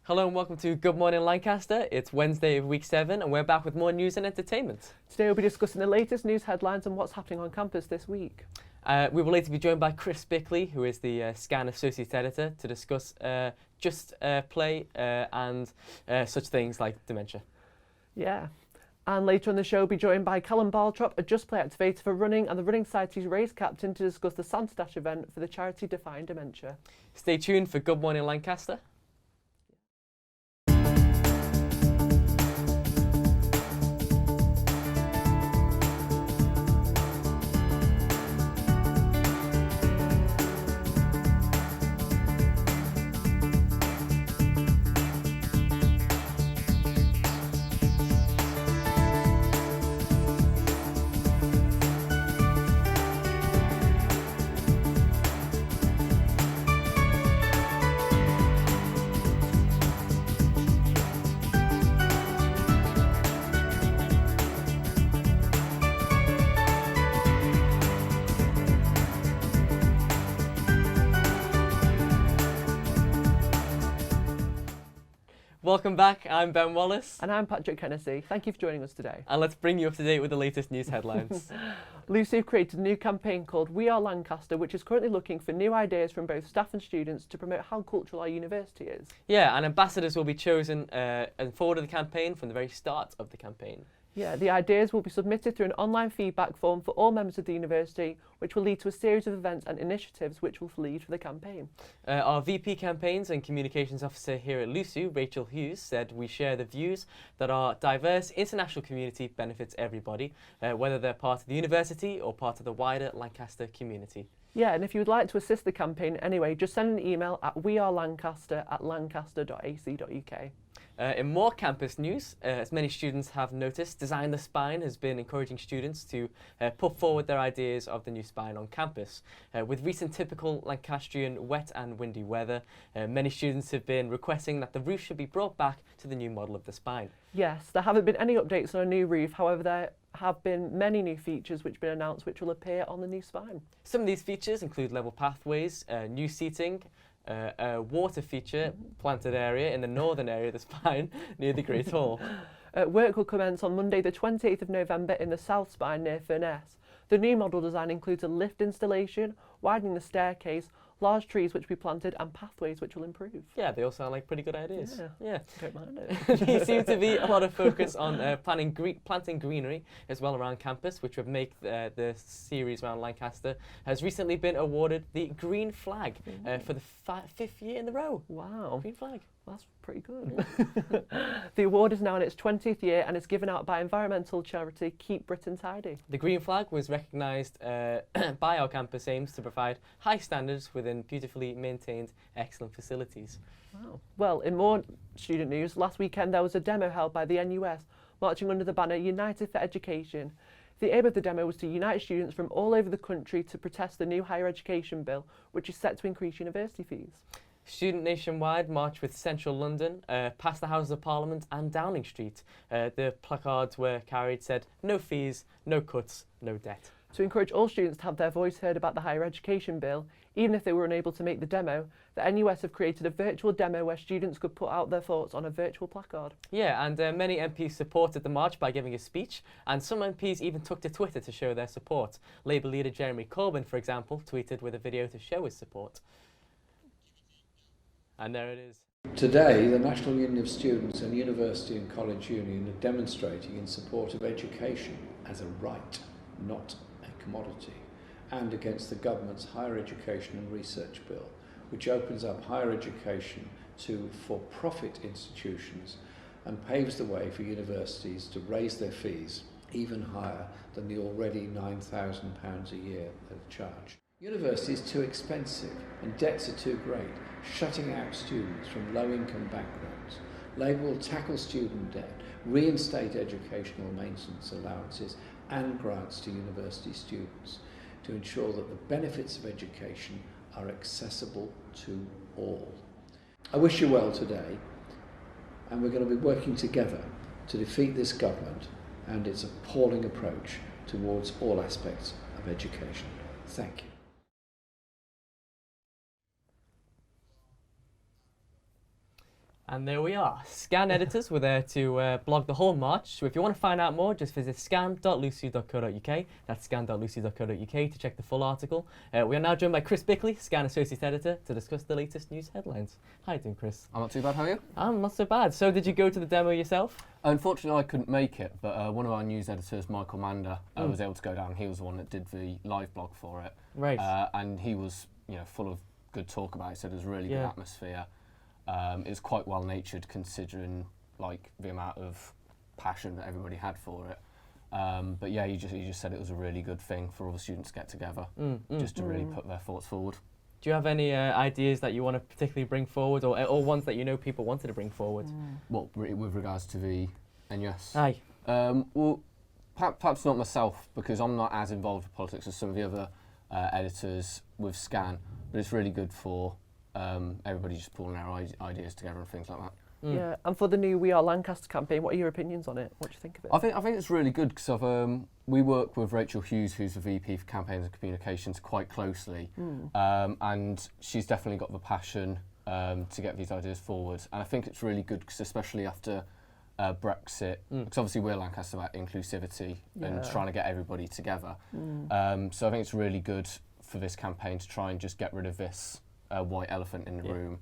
Hello and welcome to Good Morning Lancaster. It's Wednesday of week 7 and we're back with more news and entertainment. Today we'll be discussing the latest news headlines and what's happening on campus this week. We will later be joined by Chris Bickley, who is the Scan Associate Editor, to discuss Just Play and such things like dementia. Yeah. And later on the show we'll be joined by Callum Baltrop, a Just Play activator for running and the Running Society's race captain, to discuss the Santa Dash event for the charity Define Dementia. Stay tuned for Good Morning Lancaster. Welcome back, I'm Ben Wallace. And I'm Patrick Hennessy. Thank you for joining us today. And let's bring you up to date with the latest news headlines. Lucy have created a new campaign called We Are Lancaster, which is currently looking for new ideas from both staff and students to promote how cultural our university is. Yeah, and ambassadors will be chosen and forward the campaign from the very start of the campaign. Yeah, the ideas will be submitted through an online feedback form for all members of the university, which will lead to a series of events and initiatives which will lead for the campaign. Our VP Campaigns and Communications Officer here at LUSU, Rachel Hughes, said we share the views that our diverse international community benefits everybody, whether they're part of the university or part of the wider Lancaster community. Yeah, and if you would like to assist the campaign anyway, just send an email at wearelancaster@lancaster.ac.uk. In more campus news, as many students have noticed, Design the Spine has been encouraging students to put forward their ideas of the new spine on campus. With recent typical Lancastrian wet and windy weather, many students have been requesting that the roof should be brought back to the new model of the spine. Yes, there haven't been any updates on a new roof, however there have been many new features which have been announced which will appear on the new spine. Some of these features include level pathways, new seating, a water feature, planted area in the northern area of the spine near the Great Hall. Work will commence on Monday the 28th of November in the south spine near Furness. The new model design includes a lift installation, widening the staircase, large trees which will be planted and pathways which will improve. Yeah, they all sound like pretty good ideas. Yeah. Don't mind it. There seems to be a lot of focus on planting greenery as well around campus, which would make the series around Lancaster has recently been awarded the Green Flag for the 5th year in a row. Wow. Green Flag. That's pretty good. The award is now in its 20th year and is given out by environmental charity Keep Britain Tidy. The Green Flag was recognised by our campus aims to provide high standards within beautifully maintained, excellent facilities. Wow. Well, in more student news, last weekend there was a demo held by the NUS marching under the banner United for Education. The aim of the demo was to unite students from all over the country to protest the new higher education bill, which is set to increase university fees. Student Nationwide marched with central London, past the Houses of Parliament and Downing Street. The placards were carried, said, "No fees, no cuts, no debt." To encourage all students to have their voice heard about the higher education bill, even if they were unable to make the demo, the NUS have created a virtual demo where students could put out their thoughts on a virtual placard. Yeah, and many MPs supported the march by giving a speech, and some MPs even took to Twitter to show their support. Labour leader Jeremy Corbyn, for example, tweeted with a video to show his support. And there it is. Today, the National Union of Students and University and College Union are demonstrating in support of education as a right, not a commodity, and against the government's Higher Education and Research Bill, which opens up higher education to for-profit institutions and paves the way for universities to raise their fees even higher than the already £9,000 a year they charge. Universities are too expensive and debts are too great, shutting out students from low-income backgrounds. Labour will tackle student debt, reinstate educational maintenance allowances and grants to university students to ensure that the benefits of education are accessible to all. I wish you well today, and we're going to be working together to defeat this government and its appalling approach towards all aspects of education. Thank you. And there we are. Scan editors were there to blog the whole march. So if you want to find out more, just visit scan.lucy.co.uk. That's scan.lucy.co.uk to check the full article. We are now joined by Chris Bickley, Scan Associate Editor, to discuss the latest news headlines. How are you doing, Chris? I'm not too bad, how are you? I'm not so bad. So did you go to the demo yourself? Unfortunately, I couldn't make it, but one of our news editors, Michael Mander, was able to go down. He was the one that did the live blog for it. Right. And he was, full of good talk about it. He said it was a really good atmosphere. It was quite well-natured considering the amount of passion that everybody had for it. But yeah, he just said it was a really good thing for all the students to get together, just to really put their thoughts forward. Do you have any ideas that you want to particularly bring forward, or ones that you know people wanted to bring forward? What, with regards to the NUS? Aye. Well, perhaps not myself, because I'm not as involved with politics as some of the other editors with Scan, but it's really good for everybody just pulling their ideas together and things like that. Yeah, and for the new We Are Lancaster campaign, what are your opinions on it? What do you think of it? I think it's really good because we work with Rachel Hughes, who's the VP for Campaigns and Communications, quite closely, and she's definitely got the passion to get these ideas forward. And I think it's really good because especially after Brexit, because obviously we're Lancaster about inclusivity and trying to get everybody together. So I think it's really good for this campaign to try and just get rid of this white elephant in the room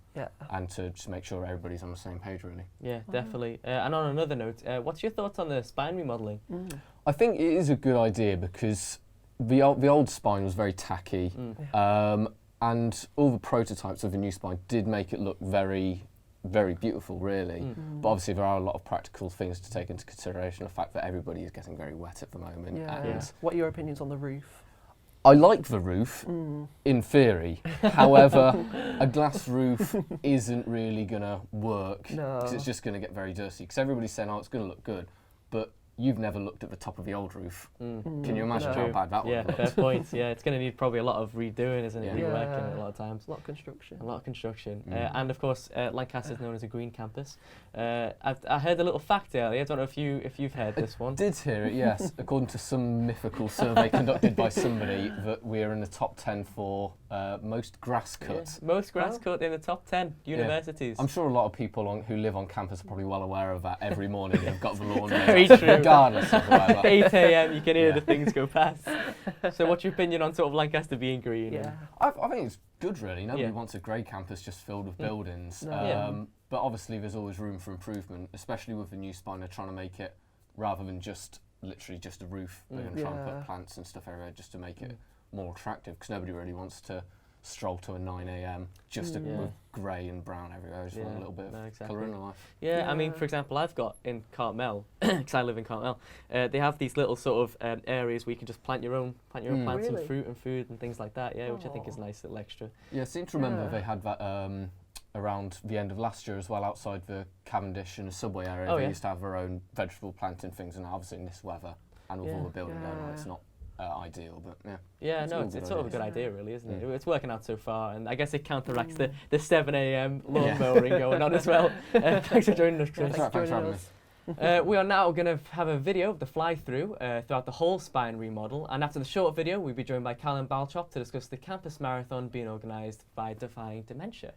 and to just make sure everybody's on the same page, really. Yeah, definitely. And on another note, what's your thoughts on the spine remodelling? I think it is a good idea because the old spine was very tacky, and all the prototypes of the new spine did make it look very, very beautiful, really. But obviously there are a lot of practical things to take into consideration. The fact that everybody is getting very wet at the moment. And what are your opinions on the roof? I like the roof, in theory. However, a glass roof isn't really going to work because it's just going to get very dirty. Because everybody's saying, oh, it's going to look good, but you've never looked at the top of the old roof. Can you imagine how bad that would look? Yeah, fair point. Yeah, it's going to need probably a lot of redoing, isn't it? Reworking a lot of times. A lot of construction. A lot of construction. And of course, Lancaster is known as a green campus. I heard a little fact earlier. I don't know if you've heard this one. I did hear it, yes. According to some mythical survey conducted by somebody, that we are in the top 10 for most grass cut. Yeah. Most grass cut in the top 10 universities. I'm sure a lot of people who live on campus are probably well aware of that. Every morning they've got the lawn Very true. Regardless of whatever. 8 a.m. you can hear the things go past. So what's your opinion on sort of Lancaster being green? Yeah. I think it's good, really. Nobody wants a grey campus just filled with buildings. But obviously there's always room for improvement, especially with the new spine. They're trying to make it, rather than literally just a roof, they're going to try and put plants and stuff everywhere just to make it more attractive, because nobody really wants to stroll to a 9 a.m. just with grey and brown everywhere. I just want a little bit of colour in their life. Yeah, I mean, for example, I've got in Cartmel, because I live in Cartmel, they have these little sort of areas where you can just plant your own plants and fruit and food and things like that, which I think is a nice little extra. Yeah, I seem to remember they had that around the end of last year as well, outside the Cavendish and the subway area. They used to have their own vegetable planting things, and obviously in this weather and with all the building going on, it's not ideal, but yeah. Yeah, It's no, all it's good sort of a ideas. good idea, really, isn't it? Mm. It's working out so far, and I guess it counteracts the 7 a.m. lawn mowing going on as well. Thanks for joining us, Chris. Thanks for having me. We are now going to have a video of the fly-through throughout the whole spine remodel, and after the short video, we'll be joined by Callum Balchop to discuss the campus marathon being organised by Defying Dementia.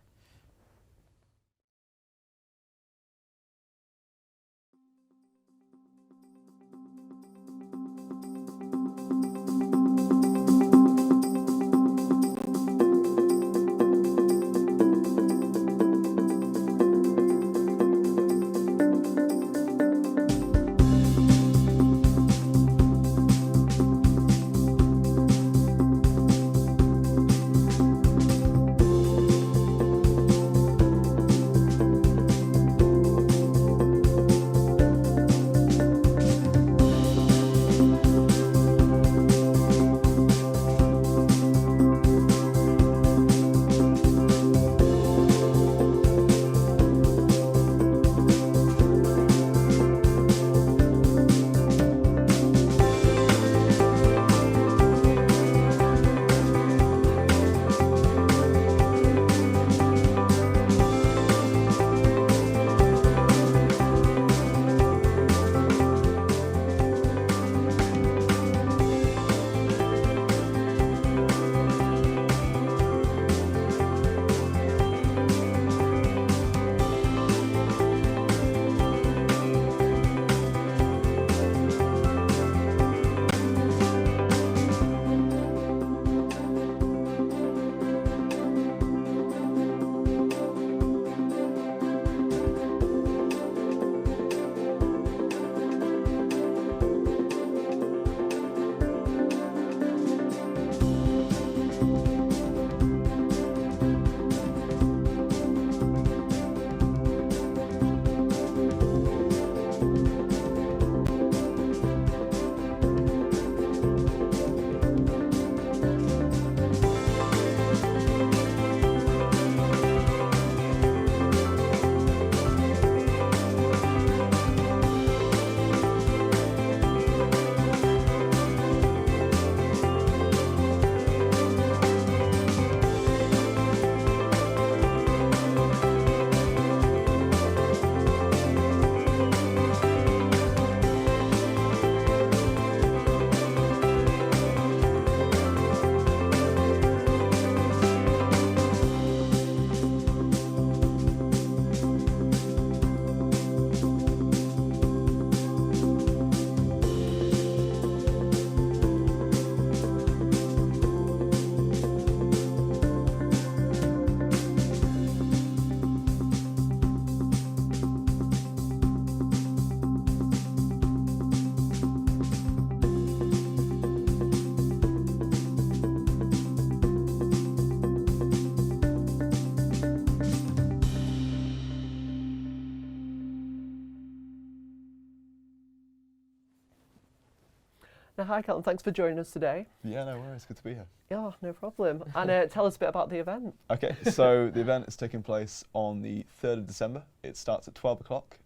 Now, hi, Callum. Thanks for joining us today. Yeah, no worries. Good to be here. Yeah, no problem. And tell us a bit about the event. Okay, so the event is taking place on the 3rd of December. It starts at 12 o'clock.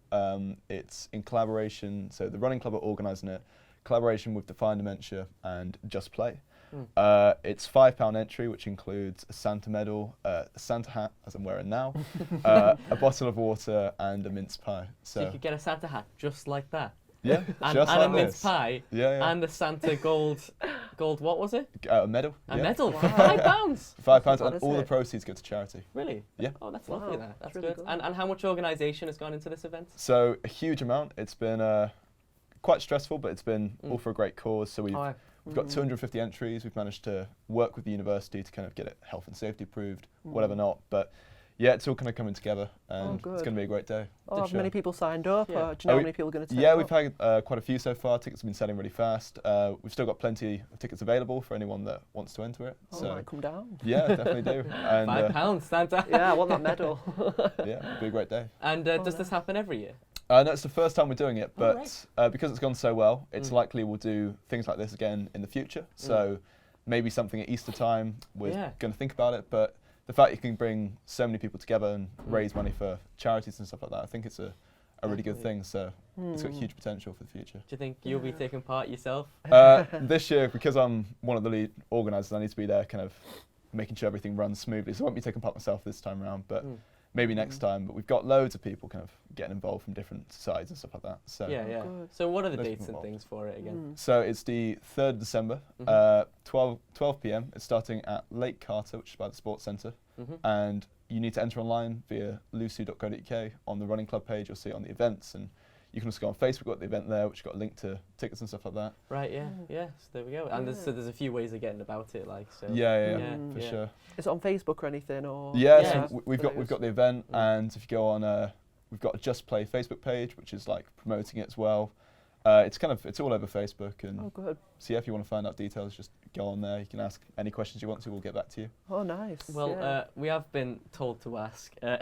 It's in collaboration, so the running club are organising it, collaboration with Define Dementia and Just Play. It's £5 entry, which includes a Santa medal, a Santa hat, as I'm wearing now, a bottle of water and a mince pie. So you could get a Santa hat just like that. Yeah, and just and like a mince this. pie. Yeah. And the Santa gold, what was it? A medal. A yeah. medal for Wow. £5. £5, What and is all the it? proceeds go to charity. Really? Yeah. Oh, that's Wow, lovely. That's that's really good. good. And how much organisation has gone into this event? So a huge amount. It's been quite stressful, but it's been all for a great cause. So we've got 250 entries. We've managed to work with the university to kind of get it health and safety approved, whatever not. But yeah, it's all kind of coming together, and it's good. going to be a great day. Have many people signed up? Yeah. Or do you know how many people are going to turn Yeah, up? we've had quite a few so far. Tickets have been selling really fast. We've still got plenty of tickets available for anyone that wants to enter it. Oh, so might come down. yeah, definitely do. And £5, Santa. Yeah, I want that medal. yeah, it'll be a great day. And does this happen every year? No, it's the first time we're doing it, but right. because it's gone so well, it's likely we'll do things like this again in the future. So maybe something at Easter time. We're going to think about it, but the fact you can bring so many people together and raise money for charities and stuff like that, I think it's a a really good Definitely. thing. So it's got huge potential for the future. Do you think you'll be taking part yourself? This year, because I'm one of the lead organisers, I need to be there kind of making sure everything runs smoothly. So I won't be taking part myself this time around, but maybe next time. But we've got loads of people kind of getting involved from different sides and stuff like that. So Yeah, yeah. good. So what are the Let's dates and involved. things for it again? So it's the 3rd of December, Mhm. 12 p.m. It's starting at Lake Carter, which is by the Sports Centre. Mhm. And you need to enter online via lucy.co.uk. On the running club page, you'll see it on the events. And you can also go on Facebook, we've got the event there, which has got a link to tickets and stuff like that. Right, yeah, yeah. So there we go. And there's, so there's a few ways of getting about it, like so. Yeah, Yeah, for yeah. sure. Is it on Facebook or anything? Or Yeah, Yeah. so we've got the event, and if you go on, we've got a Just Play Facebook page, which is like promoting it as well. It's all over Facebook, and Oh, good. so yeah, if you want to find out details, just go on there. You can ask any questions you want to. We'll get back to you. Oh, nice. Well, yeah. we have been told to ask. Yeah.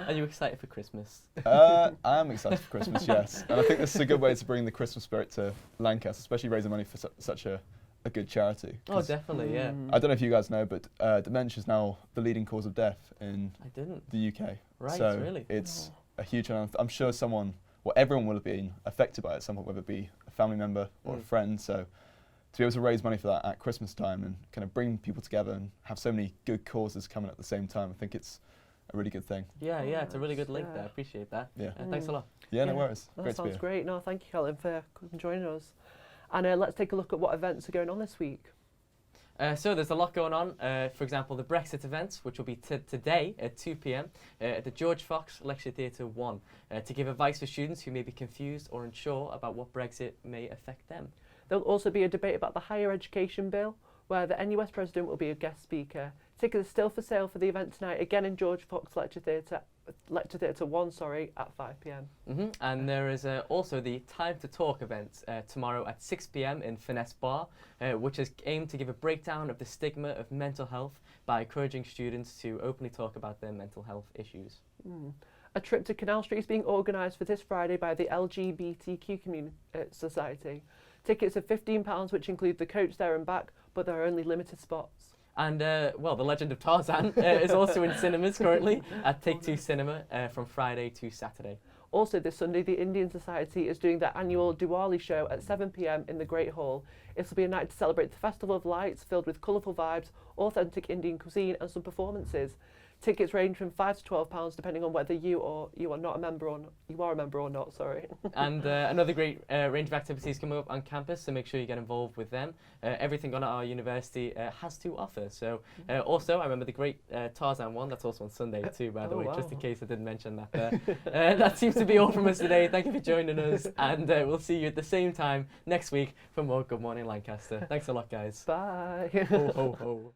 Are you excited for Christmas? I am excited for Christmas, yes, and I think this is a good way to bring the Christmas spirit to Lancaster, especially raising money for such a good charity. Oh, 'Cause definitely, yeah. I don't know if you guys know, but dementia is now the leading cause of death in I didn't. the UK. Right, so really? it's a huge amount. I'm sure everyone will have been affected by it at some point, whether it be a family member or a friend. So to be able to raise money for that at Christmas time and kind of bring people together and have so many good causes coming at the same time, I think it's a really good thing. Yeah, yeah. It's a really good link Yeah. there. Appreciate that. Yeah. Thanks a lot. Yeah, no worries. That Great to be sounds here. great. No, thank you, Colin, for joining us. And let's take a look at what events are going on this week. So there's a lot going on. For example, the Brexit event, which will be today at 2 p.m. At the George Fox Lecture Theatre 1, to give advice for students who may be confused or unsure about what Brexit may affect them. There'll also be a debate about the higher education bill, where the NUS president will be a guest speaker. Tickets are still for sale for the event tonight, again in George Fox Lecture Theatre 1, at 5 p.m. And there is also the Time to Talk event tomorrow at 6 p.m. in Finesse Bar, which is aimed to give a breakdown of the stigma of mental health by encouraging students to openly talk about their mental health issues. A trip to Canal Street is being organised for this Friday by the LGBTQ Society. Tickets are £15, which include the coach there and back, but there are only limited spots. And, well, The Legend of Tarzan is also in cinemas currently at Take Two Cinema from Friday to Saturday. Also this Sunday, the Indian Society is doing their annual Diwali show at 7 p.m. in the Great Hall. It will be a night to celebrate the Festival of Lights, filled with colourful vibes, authentic Indian cuisine and some performances. Tickets range from £5 to £12, depending on whether you are not a member or you are a member or not. Sorry. And another great range of activities coming up on campus, so make sure you get involved with them. Everything on our university has to offer. So also, I remember the great Tarzan one. That's also on Sunday too, by the way, just in case I didn't mention that there. That seems to be all from us today. Thank you for joining us, and we'll see you at the same time next week for more Good Morning Lancaster. Thanks a lot, guys. Bye. Ho, ho, ho.